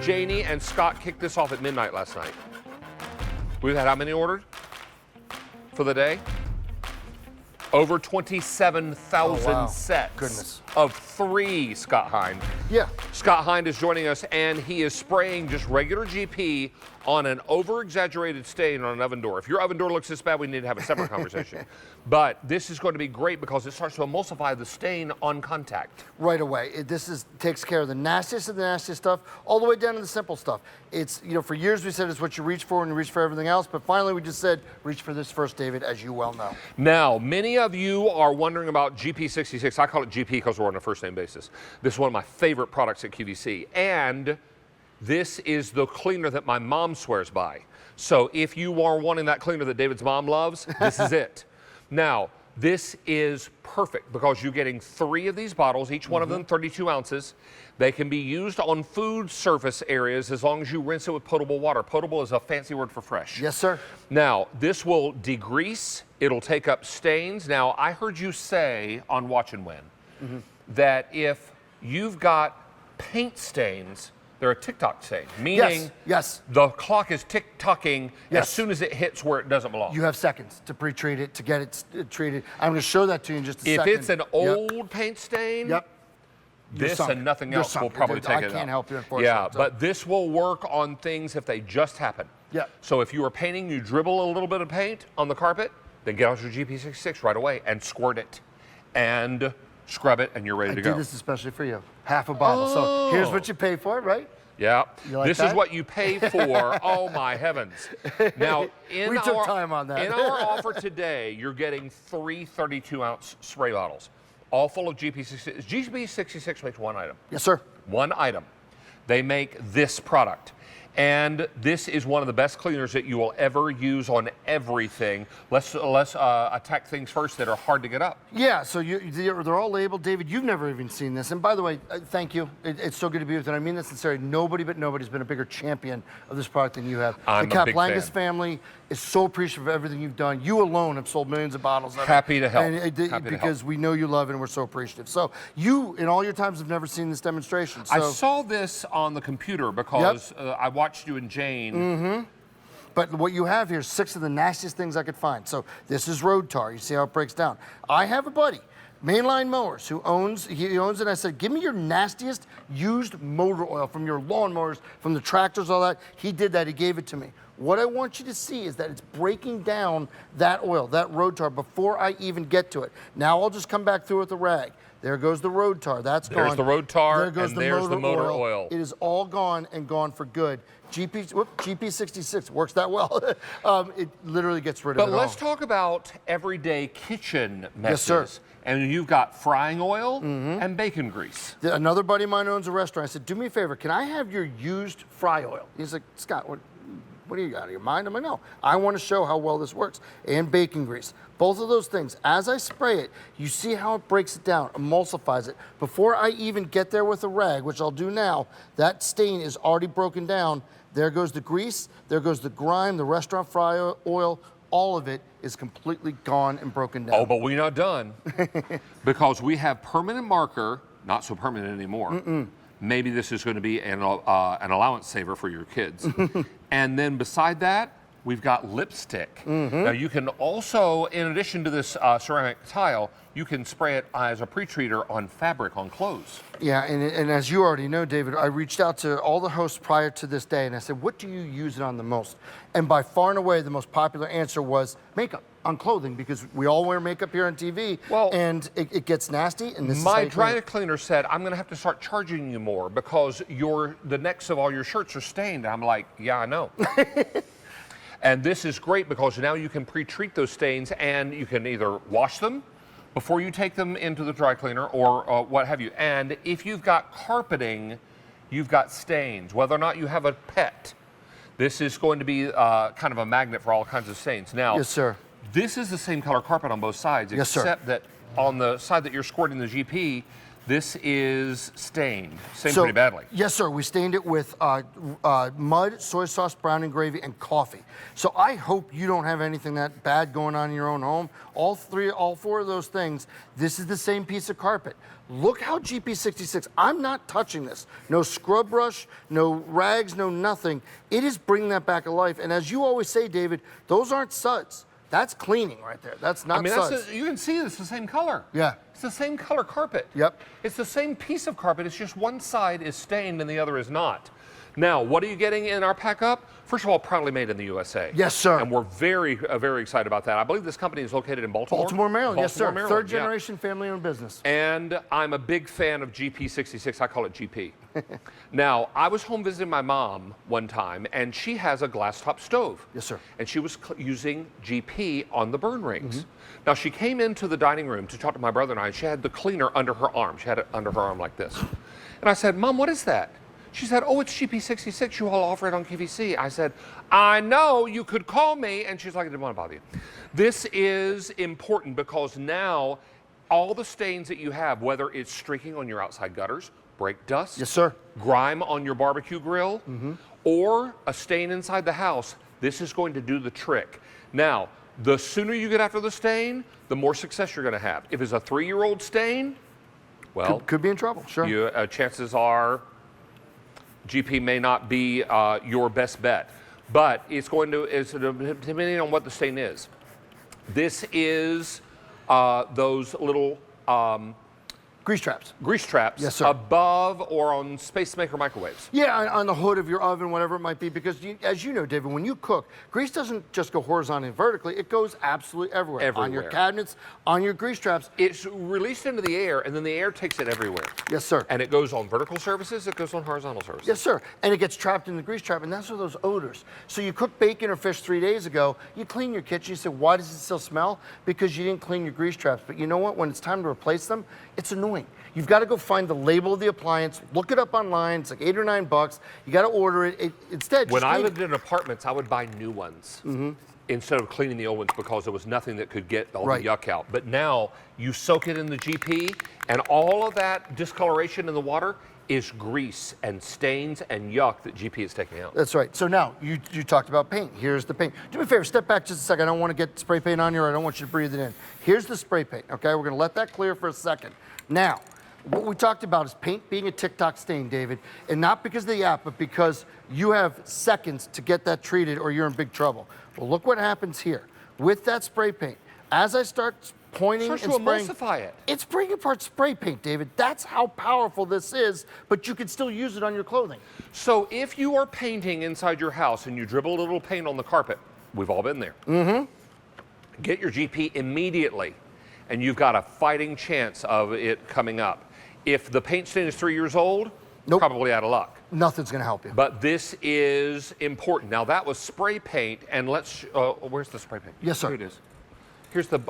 Janie and Scott kicked this off at midnight last night. We've had how many ordered for the day? Over 27,000 sets of 3 Scott Hind. Yeah. Scott Hind is joining us, and he is spraying just regular GP on an over-exaggerated stain on an oven door. If your oven door looks this bad, we need to have a separate conversation. But this is going to be great because it starts to emulsify the stain on contact. Right away. Takes care of the nastiest of the nastiest stuff, all the way down to the simple stuff. It's, for years we said it's what you reach for and you reach for everything else, but finally we just said, reach for this first, David, as you well know. Now, many of you are wondering about GP66. I call it GP because we're on a first-name basis. This is one of my favorite products at QVC, and this is the cleaner that my mom swears by. So if you are wanting that cleaner that David's mom loves, this is it. Now, this is perfect because you're getting 3 of these bottles, each one of them 32 ounces. They can be used on food surface areas as long as you rinse it with potable water. Potable is a fancy word for fresh. Yes, sir. Now, this will degrease. It'll take up stains. Now, I heard you say on Watch and Win that if you've got paint stains, they're a tick-tock stain, meaning yes. the clock is tick-tocking as soon as it hits where it doesn't belong. You have seconds to pre-treat it, to get it treated. I'm going to show that to you in just a second. If it's an old paint stain, this and nothing else will probably take it out. I can't help you, unfortunately. Yeah, but this will work on things if they just happen. Yeah. So if you are painting, you dribble a little bit of paint on the carpet, then get out your GP66 right away and squirt it and scrub it, and you're ready to go. I did this especially for you. Half a bottle. So here's what you pay for it, right? Yeah. Like this is what you pay for. Oh, my heavens. Now, we took time on that. In our offer today, you're getting 3 32-ounce spray bottles, all full of GP66. GP66 makes one item. Yes, sir. One item. They make this product. And this is one of the best cleaners that you will ever use on everything. Let's attack things first that are hard to get up. Yeah, so they're all labeled. David, you've never even seen this. And by the way, thank you. It's so good to be with you. I mean this sincerely. Nobody but nobody's been a bigger champion of this product than you have. I'm the a big Kaplangas fan. family is so appreciative of everything you've done. You alone have sold millions of bottles of it. Happy to help. And because we know you love it and we're so appreciative. So you, in all your times, have never seen this demonstration. So. I saw this on the computer because I watched you and Jane. But what you have here is 6 of the nastiest things I could find. So this is road tar. You see how it breaks down. I have a buddy, Mainline Mowers, who owns it. I said, give me your nastiest used motor oil from your lawnmowers, from the tractors, all that. He did that. He gave it to me. What I want you to see is that it's breaking down that oil, that road tar, before I even get to it. Now I'll just come back through with the rag. There goes the road tar. That's gone. There's the road tar, there goes and there's the motor oil. It is all gone and gone for good. GP66 works that well. It literally gets rid of it all. But let's talk about everyday kitchen messes. Yes, sir. And you've got frying oil and bacon grease. Another buddy of mine owns a restaurant. I said, do me a favor, can I have your used fry oil? He's like, Scott, what do you got out of your mind? I'm like, no, I want to show how well this works. And bacon grease. Both of those things. As I spray it, you see how it breaks it down, emulsifies it. Before I even get there with a rag, which I'll do now, that stain is already broken down. There goes the grease, there goes the grime, the restaurant fry oil. All of it is completely gone and broken down. Oh, but we're not done. Because we have permanent marker, not so permanent anymore. Maybe this is going to be an allowance saver for your kids. And then beside that, we've got lipstick. Now you can also, in addition to this ceramic tile, you can spray it as a pre-treater on fabric, on clothes. Yeah, and as you already know, David, I reached out to all the hosts prior to this day and I said, what do you use it on the most? And by far and away, the most popular answer was makeup on clothing, because we all wear makeup here on TV, and it gets nasty. And this my dry cleaner said, I'm gonna have to start charging you more because the necks of all your shirts are stained. I'm like, yeah, I know. And this is great because now you can pre-treat those stains and you can either wash them before you take them into the dry cleaner or what have you. And if you've got carpeting, you've got stains, whether or not you have a pet, this is going to be kind of a magnet for all kinds of stains. Now, yes, sir. This is the same color carpet on both sides, yes, except that on the side that you're squirting the GP, This is stained pretty badly. Yes, sir. We stained it with mud, soy sauce, brown and gravy, and coffee. So I hope you don't have anything that bad going on in your own home. All four of those things, this is the same piece of carpet. Look how GP66, I'm not touching this. No scrub brush, no rags, no nothing. It is bringing that back to life. And as you always say, David, those aren't suds. That's cleaning right there. That's not suds. You can see it's the same color. Yeah. It's the same color carpet. Yep. It's the same piece of carpet. It's just one side is stained and the other is not. Now, what are you getting in our pack up? First of all, proudly made in the USA. Yes, sir. And we're very, very excited about that. I believe this company is located in Baltimore. Baltimore, Maryland. Yes, sir. Maryland. Third generation family-owned business. And I'm a big fan of GP66. I call it GP. Now, I was home visiting my mom one time, and she has a glass top stove. Yes, sir. And she was using GP on the burn rings. Now, she came into the dining room to talk to my brother and I, and she had the cleaner under her arm. She had it under her arm like this. And I said, Mom, what is that? She said, oh, it's GP66. You all offer it on QVC. I said, I know, you could call me. And she's like, I didn't want to bother you. This is important because now all the stains that you have, whether it's streaking on your outside gutters, brake dust, yes, sir, grime on your barbecue grill, or a stain inside the house, this is going to do the trick. Now, the sooner you get after the stain, the more success you're going to have. If it's a 3-year-old stain, well, could be in trouble, sure. You, chances are GP may not be your best bet, but it's going to, depending on what the stain is. This is those little grease traps. Grease traps, yes, sir, above or on Space Maker microwaves. Yeah, on the hood of your oven, whatever it might be, because as you know, David, when you cook, grease doesn't just go horizontally and vertically, it goes absolutely everywhere. On your cabinets, on your grease traps. It's released into the air, and then the air takes it everywhere. Yes, sir. And it goes on vertical surfaces, it goes on horizontal surfaces. Yes, sir. And it gets trapped in the grease trap, and that's where those odors. So you cooked bacon or fish 3 days ago, you clean your kitchen, you say, why does it still smell? Because you didn't clean your grease traps. But you know what? When it's time to replace them, it's annoying. You've got to go find the label of the appliance, look it up online. It's like $8 or $9. You got to order it. Instead, when I lived in apartments, I would buy new ones instead of cleaning the old ones because there was nothing that could get all the yuck out. But now you soak it in the GP, and all of that discoloration in the water is grease and stains and yuck that GP is taking out. That's right. So now you talked about paint. Here's the paint. Do me a favor, step back just a second. I don't want to get spray paint on you, or I don't want you to breathe it in. Here's the spray paint. Okay, we're going to let that clear for a second. Now, what we talked about is paint being a TikTok stain, David, and not because of the app, but because you have seconds to get that treated or you're in big trouble. Well, look what happens here. With that spray paint, as I start pointing and spraying, emulsify it. It's bringing apart spray paint, David. That's how powerful this is, but you can still use it on your clothing. So if you are painting inside your house and you dribble a little paint on the carpet, we've all been there. Get your GP immediately, and you've got a fighting chance of it coming up. If the paint stain is 3 years old, probably out of luck. Nothing's going to help you. But this is important. Now, that was spray paint, and let's, where's the spray paint? Yes, sir. Here it is. Here's the,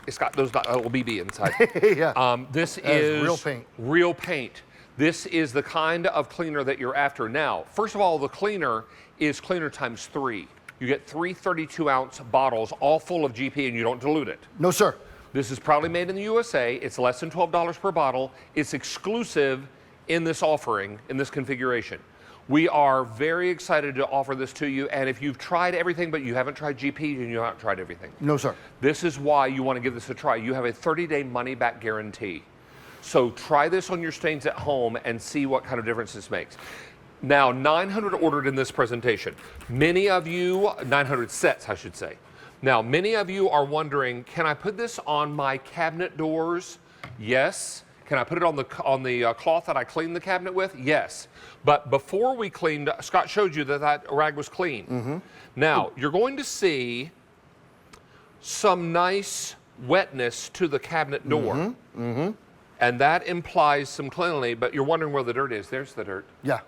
it's got those little BB inside. Yeah. This is real paint. Real paint. This is the kind of cleaner that you're after. Now, first of all, the cleaner is cleaner times 3. You get 3 32-ounce bottles, all full of GP, and you don't dilute it. No, sir. This is proudly made in the USA. It's less than $12 per bottle. It's exclusive in this offering, in this configuration. We are very excited to offer this to you, and if you've tried everything but you haven't tried GP, then you haven't tried everything. No, sir. This is why you want to give this a try. You have a 30-day money-back guarantee. So try this on your stains at home and see what kind of difference this makes. Now, 900 ordered in this presentation. Many of you, 900 sets, I should say. Now, many of you are wondering, can I put this on my cabinet doors? Yes. Can I put it on the cloth that I cleaned the cabinet with? Yes. But before we cleaned, Scott showed you that that rag was clean. Now, you're going to see some nice wetness to the cabinet door. And that implies some cleanliness, but you're wondering where the dirt is. There's the dirt. Yeah.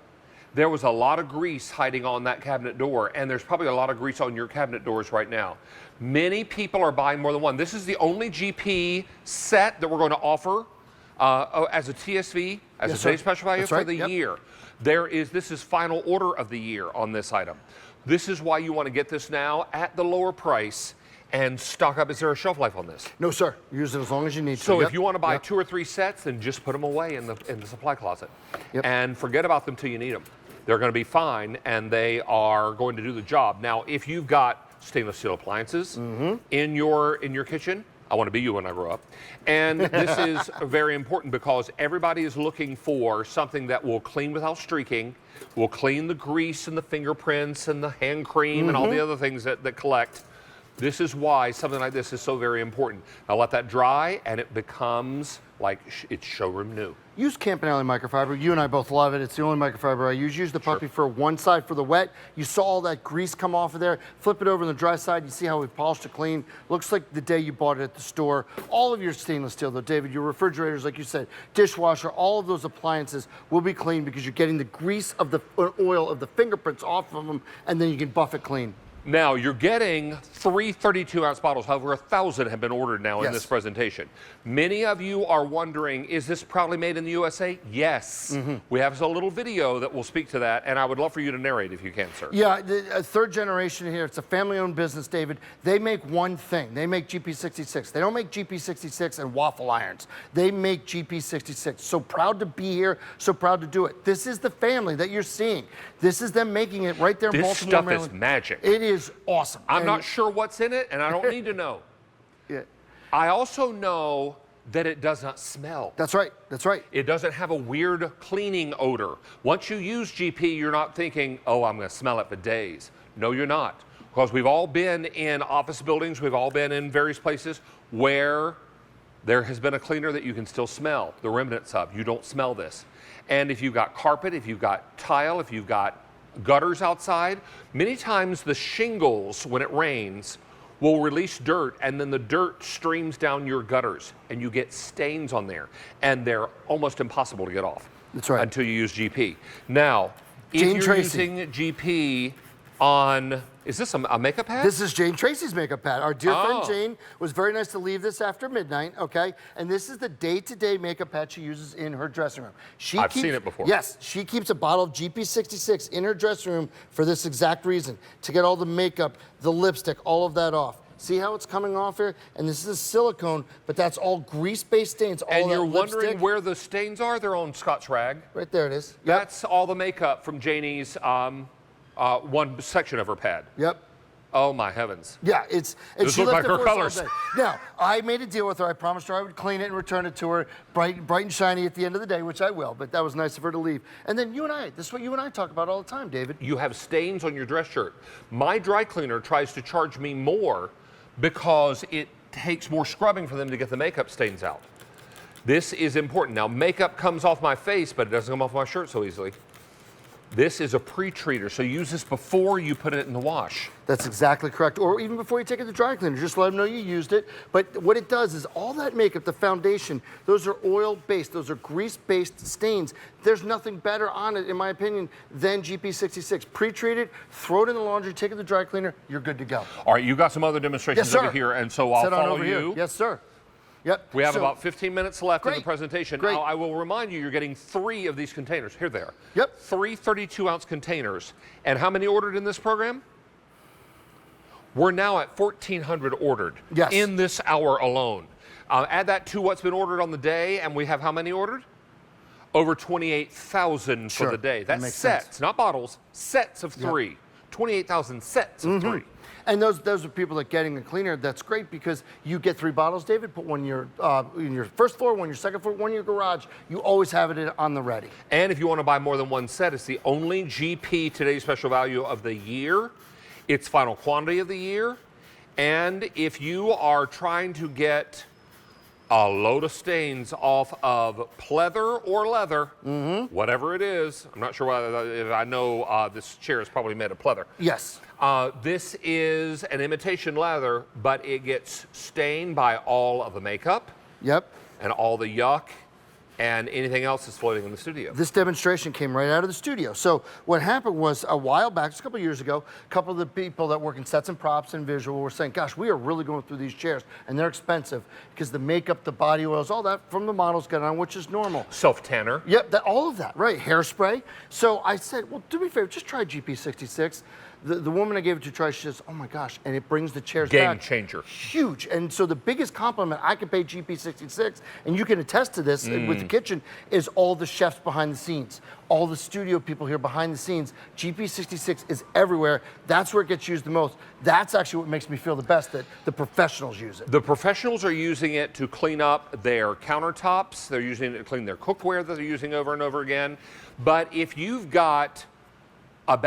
There was a lot of grease hiding on that cabinet door, and there's probably a lot of grease on your cabinet doors right now. Many people are buying more than one. This is the only GP set that we're going to offer as a TSV, as a today's special value for the year. This is final order of the year on this item. This is why you want to get this now at the lower price and stock up. Is there a shelf life on this? No, sir. Use it as long as you need to. So Yep. if you want to buy Yep. 2 or 3 sets, then just put them away in the supply closet. Yep. And forget about them till you need them. They're going to be fine, and they are going to do the job. Now, if you've got stainless steel appliances in your kitchen, I want to be you when I grow up. And this is very important because everybody is looking for something that will clean without streaking, will clean the grease and the fingerprints and the hand cream and all the other things that collect. This is why something like this is so very important. Now let that dry and it becomes like it's showroom new. Use Campanelli microfiber. You and I both love it. It's the only microfiber I use. Use the puppy for one side for the wet. You saw all that grease come off of there. Flip it over on the dry side. You see how we've polished it clean. Looks like the day you bought it at the store. All of your stainless steel, though, David, your refrigerators, like you said, dishwasher, all of those appliances will be clean because you're getting the grease of the oil of the fingerprints off of them, and then you can buff it clean. Now, you're getting 3 32-ounce bottles. However, 1,000 have been ordered now in this presentation. Many of you are wondering, is this proudly made in the USA? Yes. We have a little video that will speak to that, and I would love for you to narrate if you can, sir. Yeah, a third generation here. It's a family-owned business, David. They make one thing. They make GP66. They don't make GP66 and waffle irons. They make GP66. So proud to be here. So proud to do it. This is the family that you're seeing. This is them making it right there in This Baltimore, stuff Maryland. is magic. It is awesome. I'm not sure what's in it, and I don't need to know. Yeah. I also know that it does not smell. That's right. That's right. It doesn't have a weird cleaning odor. Once you use GP, you're not thinking, oh, I'm going to smell it for days. No, you're not. Because we've all been in office buildings, we've all been in various places where there has been a cleaner that you can still smell the remnants of. You don't smell this. And if you've got carpet, if you've got tile, if you've got gutters outside, many times the shingles, when it rains, will release dirt, and then the dirt streams down your gutters, and you get stains on there, and they're almost impossible to get off. That's right. Until you use GP. Now, if Jane you're Tracy. using GP on, is this a makeup pad? This is Jane Tracy's makeup pad. Our dear friend Oh. Jane was very nice to leave this after midnight, okay? And this is the day-to-day makeup pad she uses in her dressing room. I've seen it before. Yes, she keeps a bottle of GP66 in her dressing room for this exact reason, to get all the makeup, the lipstick, all of that off. See how it's coming off here? And this is silicone, but that's all grease-based stains. All and that you're wondering lipstick. where the stains are? They're on Scotch rag. Right there it is. Yep. That's all the makeup from Janie's one section of her pad. Yep. Oh my heavens. Yeah, it's and Those she look left like it her for us all colors. day. Now, I made a deal with her. I promised her I would clean it and return it to her bright and shiny at the end of the day, which I will, but that was nice of her to leave. And then you and I, this is what you and I talk about all the time, David. You have stains on your dress shirt. My dry cleaner tries to charge me more because it takes more scrubbing for them to get the makeup stains out. This is important. Now, makeup comes off my face, but it doesn't come off my shirt so easily. This is a pre-treater, so use this before you put it in the wash. That's exactly correct. Or even before you take it to the dry cleaner, just let them know you used it. But what it does is all that makeup, the foundation, those are oil-based, those are grease-based stains. There's nothing better on it, in my opinion, than GP66. Pre-treat it, throw it in the laundry, take it to the dry cleaner, you're good to go. All right, you got some other demonstrations Yes, sir. over here, and so I'll Sit on follow over you. here. Yes, sir. Yep. We have So- about 15 minutes left in the Great. presentation. Great. Now, I will remind you, you're getting 3 of these containers. Here they are. Yep. 3 32-ounce containers. And how many ordered in this program? We're now at 1,400 ordered Yes. in this hour alone. Add that to what's been ordered on the day, and we have how many ordered? Over 28,000 Sure. for the day. That That's makes sets, sense. not bottles, sets of 3. 28,000 sets of 3. And those are people that getting a cleaner. That's great because you get 3 bottles, David. Put one in your first floor, one in your second floor, one in your garage. You always have it on the ready. And if you want to buy more than one set, it's the only GP Today's Special Value of the year. It's final quantity of the year. And if you are trying to get a load of stains off of pleather or leather, whatever it is, I'm not sure if I know this chair is probably made of pleather. Yes. This is an imitation leather, but it gets stained by all of the makeup Yep. and all the yuck And anything else is floating in the studio. This demonstration came right out of the studio. So what happened was a while back, just a couple of years ago, a couple of the people that work in sets and props and visual were saying, gosh, we are really going through these chairs and they're expensive because the makeup, the body oils, all that from the models got on, which is normal. Self-tanner. Yep, all of that, right, hairspray. So I said, well, do me a favor, just try GP66. The woman I gave it to try, she says, oh my gosh, and it brings the chairs Game back. changer. Huge. And so the biggest compliment I could pay GP66, and you can attest to this with the kitchen, is all the chefs behind the scenes, all the studio people here behind the scenes. GP66 is everywhere. That's where it gets used the most. That's actually what makes me feel the best, that the professionals use it. The professionals are using it to clean up their countertops. They're using it to clean their cookware that they're using over and over again. But if you've got